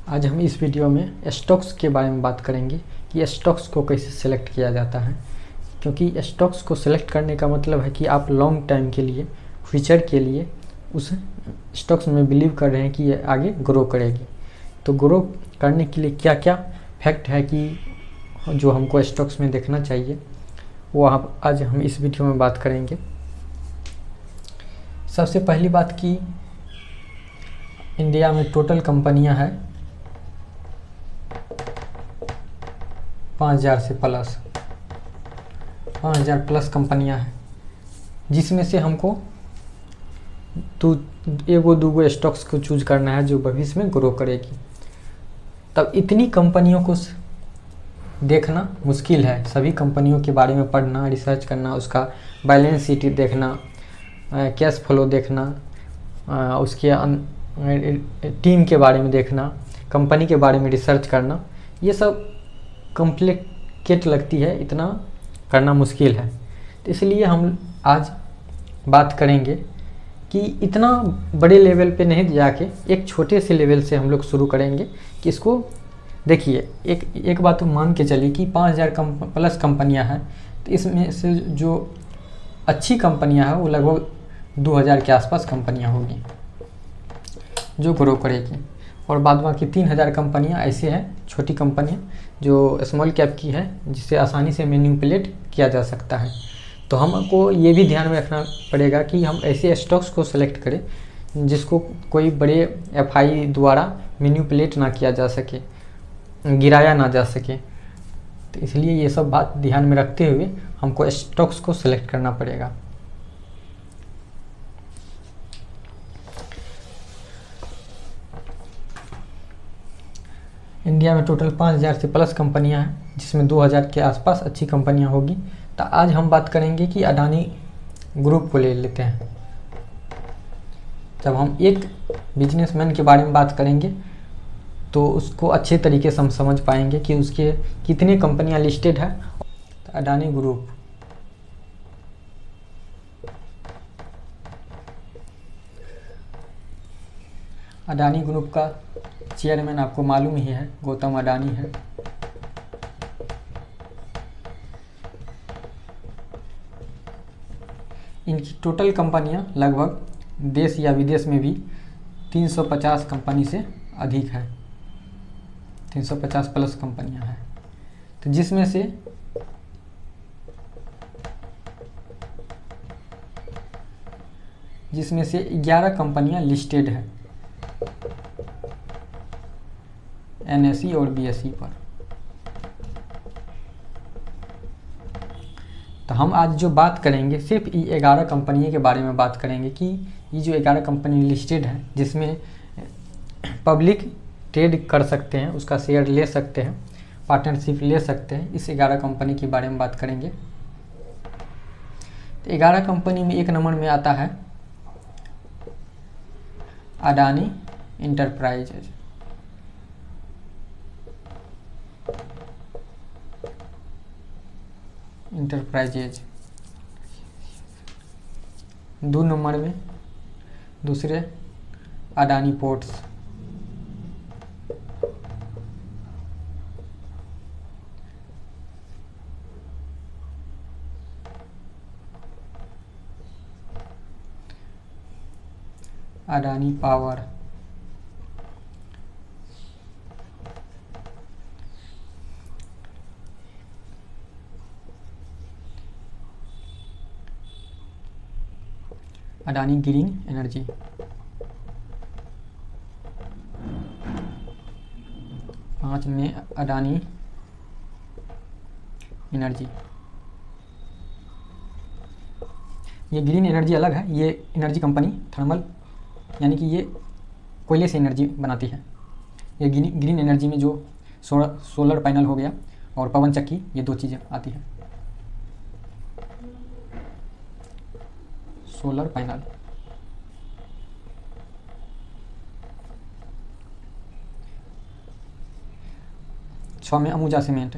आज हम इस वीडियो में स्टॉक्स के बारे में बात करेंगे कि स्टॉक्स को कैसे सेलेक्ट किया जाता है। क्योंकि स्टॉक्स को सेलेक्ट करने का मतलब है कि आप लॉन्ग टाइम के लिए, फ्यूचर के लिए उस स्टॉक्स में बिलीव कर रहे हैं कि ये आगे ग्रो करेगी। तो ग्रो करने के लिए क्या क्या फैक्ट है कि जो हमको स्टॉक्स में देखना चाहिए, वो आज हम इस वीडियो में बात करेंगे। सबसे पहली बात कि इंडिया में टोटल कंपनियां हैं 5000 से प्लस 5000 प्लस कंपनियां हैं, जिसमें से हमको एगो दूगो स्टॉक्स को चूज करना है जो भविष्य में ग्रो करेगी। तब इतनी कंपनियों को देखना मुश्किल है। सभी कंपनियों के बारे में पढ़ना, रिसर्च करना, उसका बैलेंस शीट देखना, कैश फ्लो देखना, उसके टीम के बारे में देखना, कंपनी के बारे में रिसर्च करना, ये सब कॉम्प्लिकेट लगती है, इतना करना मुश्किल है। तो इसलिए हम आज बात करेंगे कि इतना बड़े लेवल पे नहीं जाके एक छोटे से लेवल से हम लोग शुरू करेंगे कि इसको देखिए। एक बात तो मान के चलिए कि 5000 प्लस कंपनियां हैं, तो इसमें से जो अच्छी कंपनियां हैं वो लगभग 2000 के आसपास कंपनियां होगी जो ग्रो करेगी, और बाद बाकी 3000 कंपनियां ऐसे हैं, छोटी कंपनियां जो स्मॉल कैप की है, जिसे आसानी से मैनिपुलेट किया जा सकता है। तो हमको ये भी ध्यान में रखना पड़ेगा कि हम ऐसे स्टॉक्स को सेलेक्ट करें जिसको कोई बड़े एफआई द्वारा मैनिपुलेट ना किया जा सके, गिराया ना जा सके। तो इसलिए ये सब बात ध्यान में रखते हुए हमको स्टॉक्स को सेलेक्ट करना पड़ेगा। इंडिया में टोटल 5000 से प्लस कंपनियां हैं, जिसमें 2000 के आसपास अच्छी कंपनियां होगी। तो आज हम बात करेंगे कि अडानी ग्रुप को ले लेते हैं। जब हम एक बिजनेसमैन के बारे में बात करेंगे तो उसको अच्छे तरीके से हम समझ पाएंगे कि उसके कितने कंपनियां लिस्टेड है। तो अडानी ग्रुप, अडानी ग्रुप का चेयरमैन आपको मालूम ही है, गौतम अडानी है। इनकी टोटल कंपनियां लगभग देश या विदेश में भी 350 कंपनी से अधिक है, 350 प्लस कंपनियां हैं। तो जिसमें से 11 कंपनियां लिस्टेड है एनएसई और बीएसई पर। तो हम आज जो बात करेंगे सिर्फ ये 11 कंपनी के बारे में बात करेंगे कि ये जो 11 कंपनी लिस्टेड है, जिसमें पब्लिक ट्रेड कर सकते हैं, उसका शेयर ले सकते हैं, पार्टनरशिप ले सकते हैं, इस 11 कंपनी के बारे में बात करेंगे। तो 11 कंपनी में एक नंबर में आता है अडानी इंटरप्राइजेज। दो नंबर में दूसरे Adani ports, Adani power, Adani green energy, पांच में अडानी एनर्जी। ये ग्रीन एनर्जी अलग है, ये एनर्जी कंपनी थर्मल, यानी कि ये कोयले से एनर्जी बनाती है। ये ग्रीन एनर्जी में जो सोलर पैनल हो गया और पवन चक्की, ये दो चीज़ें आती हैं। सोलर पैनल, छः में अमूजा सीमेंट,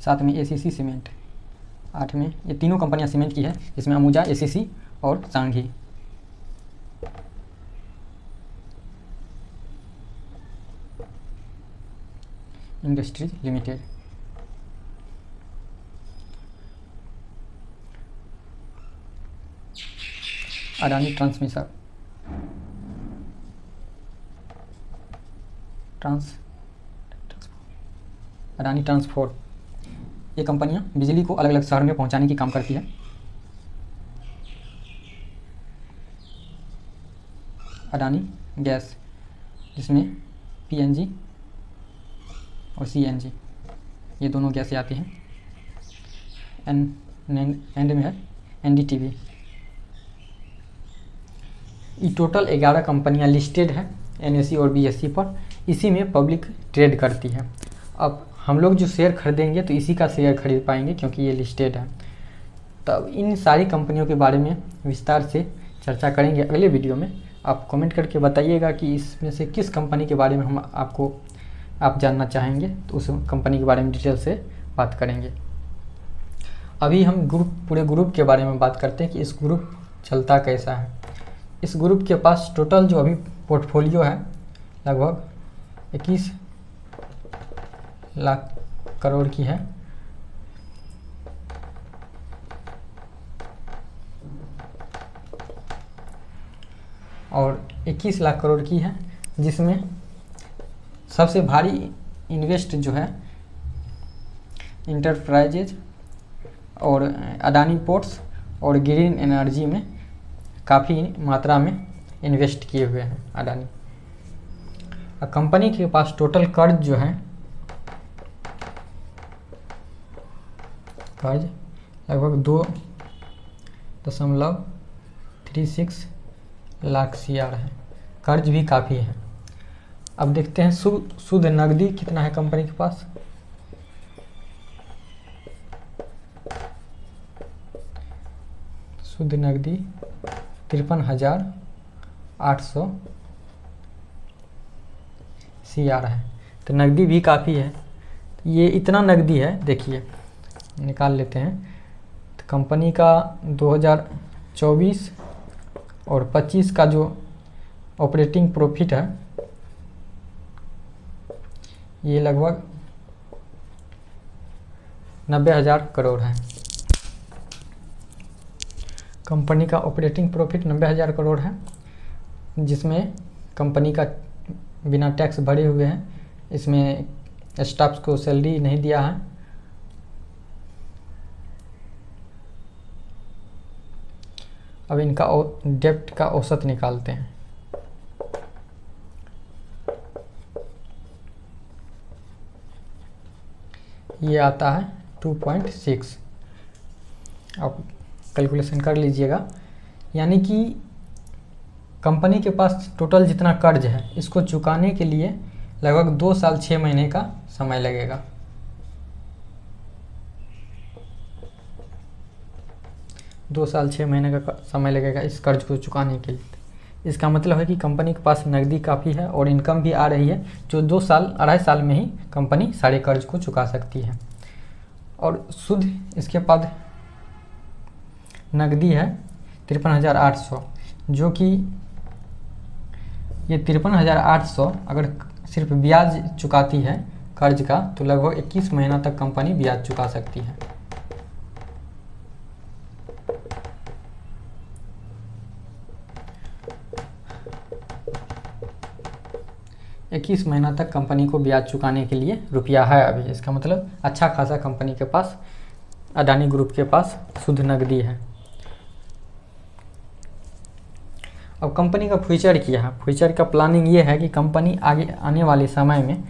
साथ में एसीसी सीमेंट, 8 में ये तीनों कंपनियां सीमेंट की है, जिसमें अम्बुजा, एसीसी और Sanghi. Industries limited. Adani transmission Adani transport, ये कंपनियां बिजली को अलग अलग शहर में पहुंचाने की काम करती है। अडानी गैस, जिसमें पीएनजी और सीएनजी ये दोनों गैसें आती हैं। एंड में है एनडीटीवी। ये टोटल 11 कंपनियां लिस्टेड है एनएसई और बीएसई पर, इसी में पब्लिक ट्रेड करती है। अब हम लोग जो शेयर खरीदेंगे तो इसी का शेयर खरीद पाएंगे क्योंकि ये लिस्टेड है। तब इन सारी कंपनियों के बारे में विस्तार से चर्चा करेंगे अगले वीडियो में। आप कमेंट करके बताइएगा कि इसमें से किस कंपनी के बारे में हम आप जानना चाहेंगे, तो उस कंपनी के बारे में डिटेल से बात करेंगे। अभी हम पूरे ग्रुप के बारे में बात करते हैं कि इस ग्रुप चलता कैसा है। इस ग्रुप के पास टोटल जो अभी पोर्टफोलियो है लगभग 21 लाख करोड़ की है। और 21 लाख करोड़ की है, जिसमें सबसे भारी इन्वेस्ट जो है इंटरप्राइजेज और अडानी पोर्ट्स और ग्रीन एनर्जी में काफ़ी मात्रा में इन्वेस्ट किए हुए हैं अडानी। कंपनी के पास टोटल कर्ज जो है कर्ज लगभग 2.36 लाख CR है। कर्ज भी काफ़ी है। अब देखते हैं शुद्ध नकदी कितना है कंपनी के पास। शुद्ध नकदी 53,800 CR है, तो नकदी भी काफ़ी है। ये इतना नकदी है, देखिए निकाल लेते हैं। तो कंपनी का 2024 और 25 का जो ऑपरेटिंग प्रॉफिट है ये लगभग 90,000 करोड़ है। कंपनी का ऑपरेटिंग प्रॉफिट 90,000 करोड़ है, जिसमें कंपनी का बिना टैक्स भरे हुए हैं। इसमें स्टाफ्स को सैलरी नहीं दिया है। अब इनका डेब्ट का औसत निकालते हैं। ये आता है 2.6। आप कैलकुलेशन कर लीजिएगा। यानी कि कंपनी के पास टोटल जितना कर्ज है इसको चुकाने के लिए लगभग 2 साल 6 महीने का समय लगेगा। 2 साल 6 महीने का समय लगेगा इस कर्ज को चुकाने के लिए। इसका मतलब है कि कंपनी के पास नकदी काफ़ी है और इनकम भी आ रही है, जो 2 साल 2.5 साल में ही कंपनी सारे कर्ज को चुका सकती है। और शुद्ध इसके बाद नकदी है 53,800, जो कि ये 53,800 अगर सिर्फ ब्याज चुकाती है कर्ज का तो लगभग 21 महीना तक कंपनी ब्याज चुका सकती है। इक्कीस महीना तक कंपनी को ब्याज चुकाने के लिए रुपया है अभी। इसका मतलब अच्छा खासा कंपनी के पास, अडानी ग्रुप के पास शुद्ध नकदी है। अब कंपनी का फ्यूचर क्या है। फ्यूचर का प्लानिंग ये है कि कंपनी आगे आने वाले समय में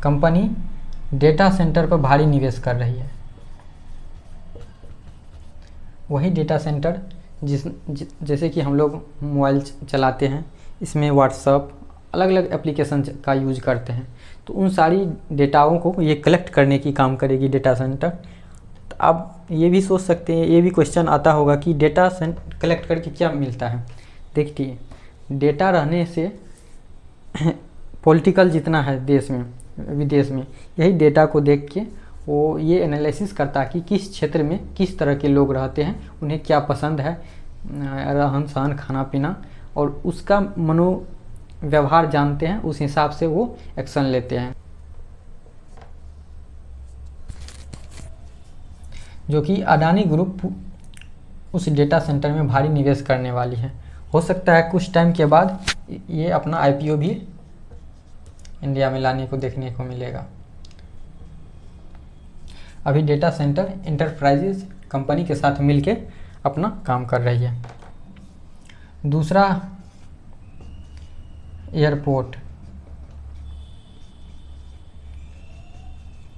कंपनी डेटा सेंटर पर भारी निवेश कर रही है। वही डेटा सेंटर जैसे कि हम लोग मोबाइल चलाते हैं, इसमें व्हाट्सअप अलग अलग एप्लीकेशन का यूज करते हैं, तो उन सारी डेटाओं को ये कलेक्ट करने की काम करेगी डेटा सेंटर। तो अब ये भी सोच सकते हैं, ये भी क्वेश्चन आता होगा कि डेटा कलेक्ट करके क्या मिलता है। देखिए, डेटा रहने से पॉलिटिकल जितना है देश में विदेश में, यही डेटा को देख के वो ये एनालिसिस करता है कि किस क्षेत्र में किस तरह के लोग रहते हैं, उन्हें क्या पसंद है, रहन सहन, खाना पीना, और उसका मनोव्यवहार जानते हैं, उस हिसाब से वो एक्शन लेते हैं। जो कि अडानी ग्रुप उस डेटा सेंटर में भारी निवेश करने वाली है। हो सकता है कुछ टाइम के बाद ये अपना आईपीओ भी इंडिया में लाने को देखने को मिलेगा। अभी डेटा सेंटर इंटरप्राइजेज कंपनी के साथ मिलके अपना काम कर रही है। दूसरा,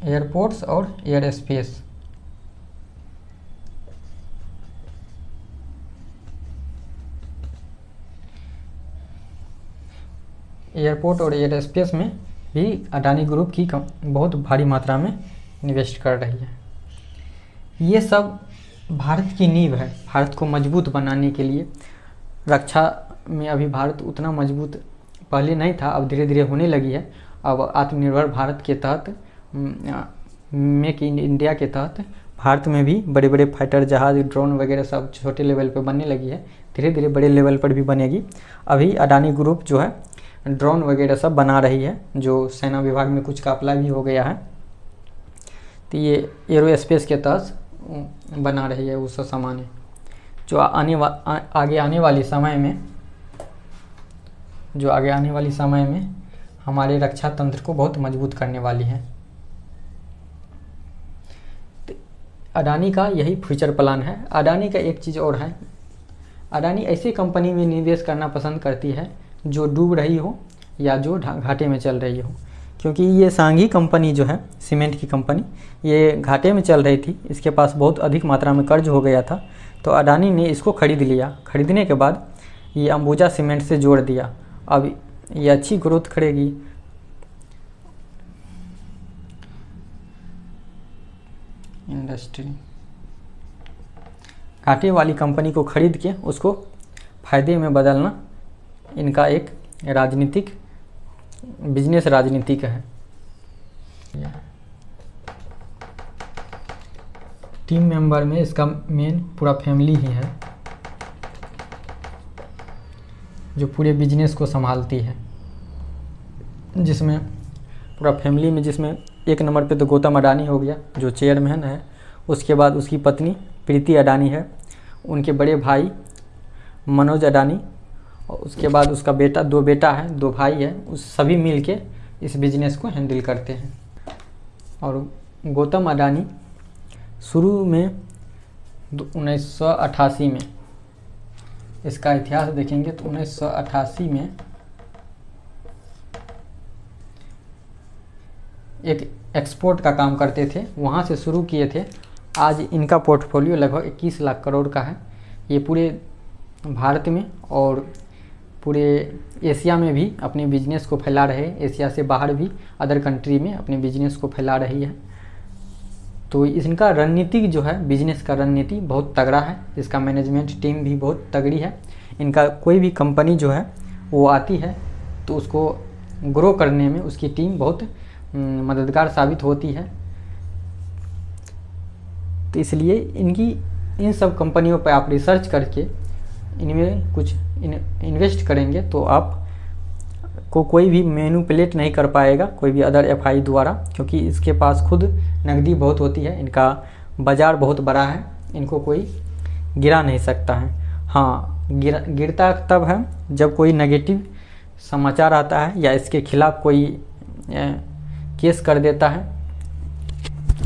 एयरपोर्ट्स और एयर स्पेस। एयरपोर्ट और एयर स्पेस में भी अडानी ग्रुप की बहुत भारी मात्रा में इन्वेस्ट कर रही है। ये सब भारत की नींव है। भारत को मजबूत बनाने के लिए रक्षा में अभी भारत उतना मजबूत पहले नहीं था, अब धीरे धीरे होने लगी है। अब आत्मनिर्भर भारत के तहत, मेक इन इंडिया के तहत भारत में भी बड़े बड़े फाइटर जहाज, ड्रोन वगैरह सब छोटे लेवल पर बनने लगी है, धीरे धीरे बड़े लेवल पर भी बनेगी। अभी अडानी ग्रुप जो है ड्रोन वगैरह सब बना रही है, जो सेना विभाग में कुछ का अप्लाई भी हो गया है। तो ये एरोस्पेस के तहत बना रही है वो सब सामान, जो आगे आने वाली समय में हमारे रक्षा तंत्र को बहुत मजबूत करने वाली है। तो अडानी का यही फ्यूचर प्लान है। अडानी का एक चीज़ और है, अडानी ऐसी कंपनी में निवेश करना पसंद करती है जो डूब रही हो या जो घाटे में चल रही हो, क्योंकि ये सांघी कंपनी जो है, सीमेंट की कंपनी, ये घाटे में चल रही थी, इसके पास बहुत अधिक मात्रा में कर्ज हो गया था। तो अडानी ने इसको खरीद लिया। खरीदने के बाद ये अंबुजा सीमेंट से जोड़ दिया। अब ये अच्छी ग्रोथ करेगी। इंडस्ट्री घाटे वाली कंपनी को खरीद के उसको फायदे में बदलना इनका एक बिजनेस राजनीतिक है। टीम मेंबर में इसका मेन पूरा फैमिली ही है, जो पूरे बिजनेस को संभालती है, जिसमें पूरा फैमिली में, जिसमें एक नंबर पे तो गौतम अडानी हो गया जो चेयरमैन है, उसके बाद उसकी पत्नी प्रीति अडानी है, उनके बड़े भाई मनोज अडानी, और उसके बाद उसका बेटा, 2 बेटा है, 2 भाई है, उस सभी मिल के इस बिजनेस को हैंडल करते हैं। और गौतम अडानी शुरू में 1988 में, इसका इतिहास देखेंगे तो 1988 में एक एक्सपोर्ट का काम करते थे, वहाँ से शुरू किए थे। आज इनका पोर्टफोलियो लगभग 21 लाख करोड़ का है। ये पूरे भारत में और पूरे एशिया में भी अपने बिजनेस को फैला रहे, एशिया से बाहर भी अदर कंट्री में अपने बिजनेस को फैला रही है। तो इनका रणनीति जो है, बिजनेस का रणनीति बहुत तगड़ा है, इसका मैनेजमेंट टीम भी बहुत तगड़ी है। इनका कोई भी कंपनी जो है वो आती है तो उसको ग्रो करने में उसकी टीम बहुत मददगार साबित होती है। तो इसलिए इन सब कंपनियों पर आप रिसर्च करके इनमें कुछ इन्वेस्ट करेंगे तो आप को कोई भी मैनिपुलेट नहीं कर पाएगा, कोई भी अदर एफआई द्वारा, क्योंकि इसके पास खुद नकदी बहुत होती है, इनका बाज़ार बहुत बड़ा है, इनको कोई गिरा नहीं सकता है। हाँ, गिरता तब है जब कोई नेगेटिव समाचार आता है या इसके खिलाफ़ कोई केस कर देता है,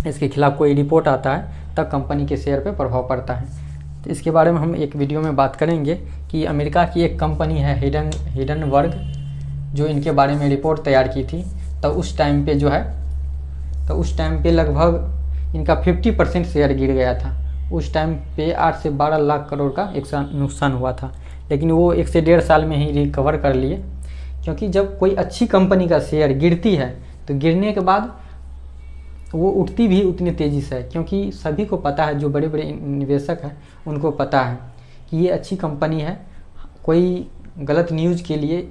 इसके खिलाफ़ कोई रिपोर्ट आता है, तब कंपनी के शेयर पे प्रभाव पड़ता है। तो इसके बारे में हम एक वीडियो में बात करेंगे कि अमेरिका की एक कंपनी है हिडनबर्ग, जो इनके बारे में रिपोर्ट तैयार की थी। तो उस टाइम पे जो है, तो उस टाइम पे लगभग इनका 50% शेयर गिर गया था। उस टाइम पे 8 से 12 लाख करोड़ का एक नुकसान हुआ था, लेकिन वो 1 से 1.5 साल में ही रिकवर कर लिए। क्योंकि जब कोई अच्छी कंपनी का शेयर गिरती है तो गिरने के बाद वो उठती भी उतनी तेज़ी से है, क्योंकि सभी को पता है, जो बड़े बड़े निवेशक हैं उनको पता है कि ये अच्छी कंपनी है। कोई गलत न्यूज़ के लिए,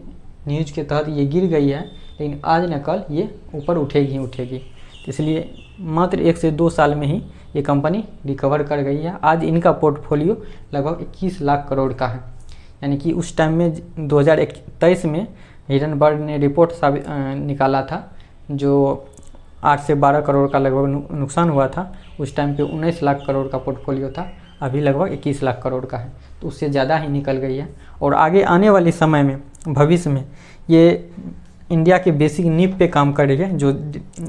न्यूज़ के तहत ये गिर गई है, लेकिन आज न कल ये ऊपर उठेगी ही उठेगी। इसलिए मात्र 1 से 2 साल में ही ये कंपनी रिकवर कर गई है। आज इनका पोर्टफोलियो लगभग 21 लाख करोड़ का है। यानी कि उस टाइम में 2023 में हिरनबर्ग ने रिपोर्ट निकाला था, जो 8 से 12 करोड़ का लगभग नुकसान हुआ था। उस टाइम पे 19 लाख करोड़ का पोर्टफोलियो था, अभी लगभग 21 लाख करोड़ का है, तो उससे ज़्यादा ही निकल गई है। और आगे आने वाले समय में, भविष्य में, ये इंडिया के बेसिक नींव पे काम करेगी, जो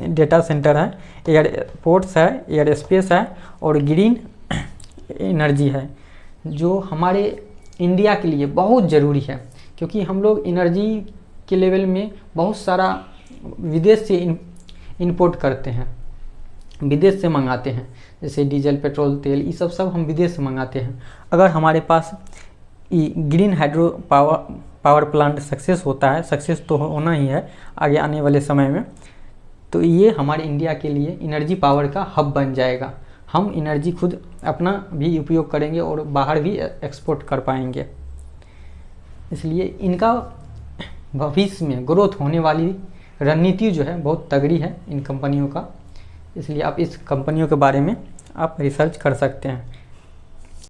डेटा सेंटर है, एयरपोर्ट्स है, एयर स्पेस है और ग्रीन एनर्जी है, जो हमारे इंडिया के लिए बहुत ज़रूरी है। क्योंकि हम लोग एनर्जी के लेवल में बहुत सारा विदेश से इंपोर्ट करते हैं, विदेश से मंगाते हैं, जैसे डीजल, पेट्रोल, तेल, ये सब हम विदेश से मंगाते हैं। अगर हमारे पास green hydro power plant success होता है, सक्सेस तो होना ही है आगे आने वाले समय में, तो ये हमारे इंडिया के लिए एनर्जी पावर का हब बन जाएगा। हम एनर्जी खुद अपना भी उपयोग करेंगे और बाहर भी एक्सपोर्ट कर पाएंगे। इसलिए इनका भविष्य में ग्रोथ होने वाली रणनीति जो है बहुत तगड़ी है इन कंपनियों का। इसलिए आप इस कंपनियों के बारे में आप रिसर्च कर सकते हैं।